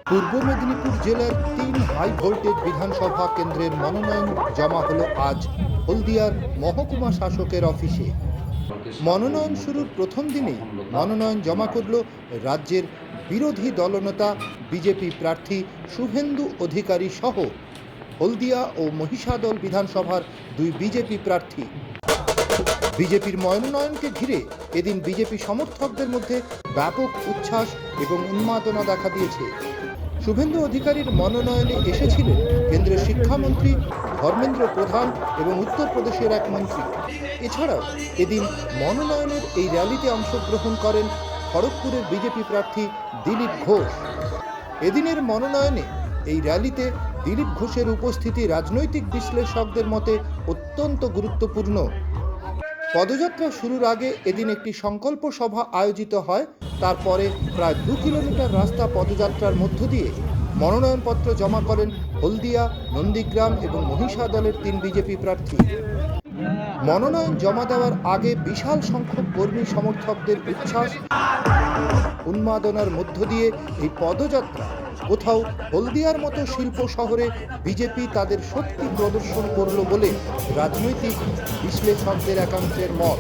পূর্ব মেদিনীপুর জেলার ৩ high voltage বিধানসভা কেন্দ্রের মনোনয়ন জমা হলো আজ হলদিয়ার মহকুমা শাসকের অফিসে। মনোনয়ন শুরুর প্রথম দিনেই মনোনয়ন জমা করল রাজ্যের বিরোধী দলনেতা বিজেপি প্রার্থী শুভেন্দু অধিকারী সহ হলদিয়া ও মহিষাদল বিধানসভার ২ বিজেপি প্রার্থী। বিজেপির মনোনয়নকে ঘিরে এদিন বিজেপি সমর্থকদের মধ্যে ব্যাপক উচ্ছ্বাস এবং উন্মাদনা দেখা দিয়েছে। শুভেন্দু অধিকারীর মনোনয়নে এসেছিলেন কেন্দ্রের শিক্ষামন্ত্রী ধর্মেন্দ্র প্রধান এবং উত্তরপ্রদেশের এক মন্ত্রী। এছাড়াও এদিন মনোনয়নের এই র্যালিতে অংশগ্রহণ করেন খড়গপুরের বিজেপি প্রার্থী দিলীপ ঘোষ। এদিনের মনোনয়নে এই র্যালিতে দিলীপ ঘোষের উপস্থিতি রাজনৈতিক বিশ্লেষকদের মতে অত্যন্ত গুরুত্বপূর্ণ। পদযাত্রা শুরুর আগে এদিন একটি সংকল্প সভা আয়োজিত হয়। তারপরে প্রায় ২ কিলোমিটার রাস্তা পদযাত্রার মধ্য দিয়ে মনোনয়নপত্র জমা করেন হলদিয়া, নন্দীগ্রাম এবং মহিষাদলের ৩ বিজেপি প্রার্থী। মনোনয়ন জমা দেওয়ার আগে বিশাল সংখ্যক কর্মী সমর্থকদের উচ্ছ্বাস উন্মাদনার মধ্য দিয়ে এই পদযাত্রা কোথাও হলদিয়ার মতো শিল্প শহরে বিজেপি তাদের শক্তি প্রদর্শন করল বলে রাজনৈতিক বিশ্লেষকদের একাংশের মত।